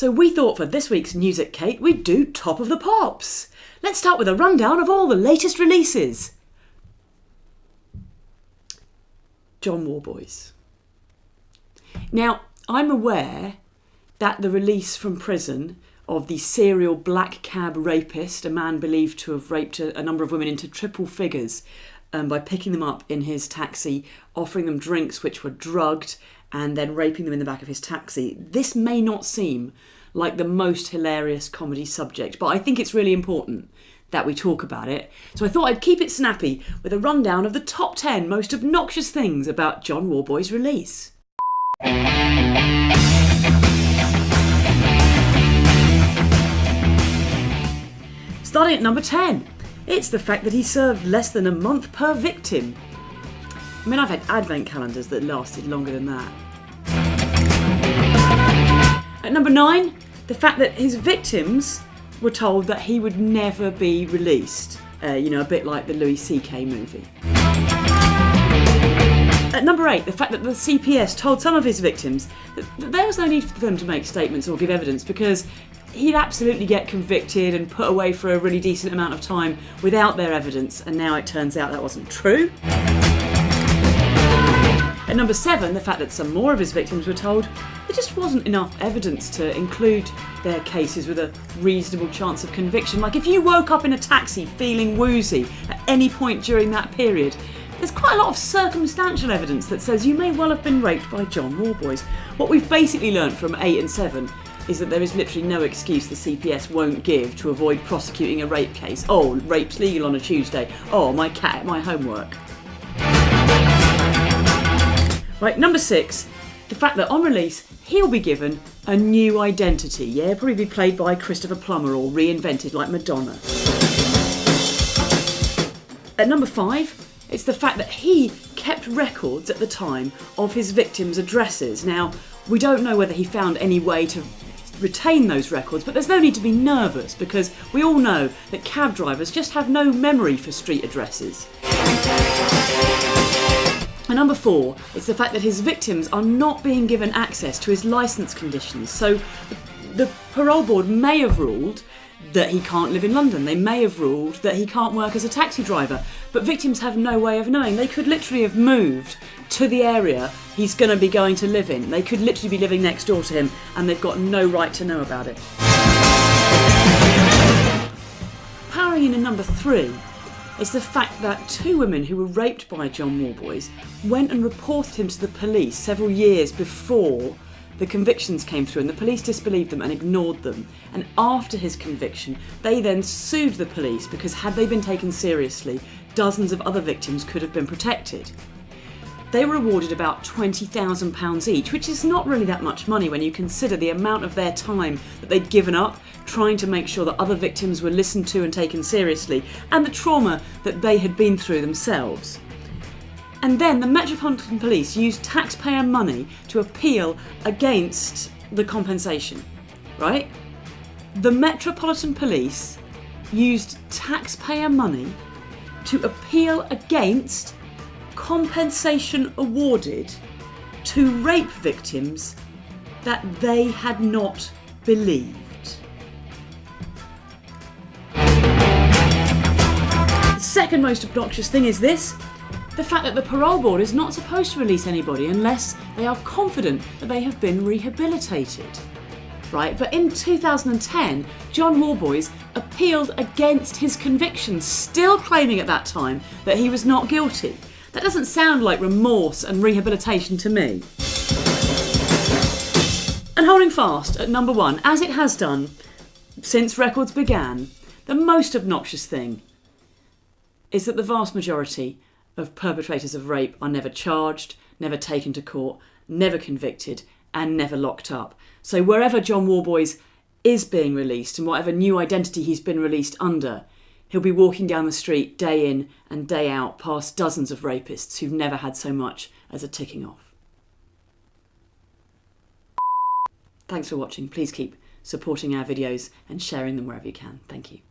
So we thought for this week's News at Kate, we'd do Top of the Pops. Let's start with a rundown of all the latest releases. John Worboys. Now, I'm aware that the release from prison of the serial black cab rapist, a man believed to have raped a number of women into triple figures by picking them up in his taxi, offering them drinks which were drugged, and then raping them in the back of his taxi. This may not seem like the most hilarious comedy subject, but I think it's really important that we talk about it. So I thought I'd keep it snappy with a rundown of the top 10 most obnoxious things about John Worboys' release. Starting at number 10, it's the fact that he served less than a month per victim. I mean, I've had advent calendars that lasted longer than that. At number 9, the fact that his victims were told that he would never be released. A bit like the Louis C.K. movie. At number 8, the fact that the CPS told some of his victims that there was no need for them to make statements or give evidence because he'd absolutely get convicted and put away for a really decent amount of time without their evidence, and now it turns out that wasn't true. At number 7, the fact that some more of his victims were told there just wasn't enough evidence to include their cases with a reasonable chance of conviction. Like if you woke up in a taxi feeling woozy at any point during that period, there's quite a lot of circumstantial evidence that says you may well have been raped by John Worboys. What we've basically learnt from 8 and 7 is that there is literally no excuse the CPS won't give to avoid prosecuting a rape case. Oh, rape's legal on a Tuesday. Oh, my cat at my homework. Right, number 6, the fact that on release he'll be given a new identity. Yeah, probably be played by Christopher Plummer or reinvented like Madonna. At number 5, it's the fact that he kept records at the time of his victims' addresses. Now, we don't know whether he found any way to retain those records, but there's no need to be nervous because we all know that cab drivers just have no memory for street addresses. And number 4, it's the fact that his victims are not being given access to his licence conditions. So the parole board may have ruled that he can't live in London. They may have ruled that he can't work as a taxi driver. But victims have no way of knowing. They could literally have moved to the area he's going to be going to live in. They could literally be living next door to him and they've got no right to know about it. Powering in at number 3 is the fact that 2 women who were raped by John Worboys went and reported him to the police several years before the convictions came through, and the police disbelieved them and ignored them. And after his conviction, they then sued the police because had they been taken seriously, dozens of other victims could have been protected. They were awarded about £20,000 each, which is not really that much money when you consider the amount of their time that they'd given up trying to make sure that other victims were listened to and taken seriously, and the trauma that they had been through themselves. And then the Metropolitan Police used taxpayer money to appeal against the compensation, right? The Metropolitan Police used taxpayer money to appeal against compensation awarded to rape victims that they had not believed. The second most obnoxious thing is this: the fact that the parole board is not supposed to release anybody unless they are confident that they have been rehabilitated. Right? But in 2010, John Worboys appealed against his convictions, still claiming at that time that he was not guilty. That doesn't sound like remorse and rehabilitation to me. And holding fast at number 1, as it has done since records began, the most obnoxious thing is that the vast majority of perpetrators of rape are never charged, never taken to court, never convicted, and never locked up. So wherever John Worboys is being released and whatever new identity he's been released under, he'll be walking down the street day in and day out past dozens of rapists who've never had so much as a ticking off. Thanks for watching. Please keep supporting our videos and sharing them wherever you can. Thank you.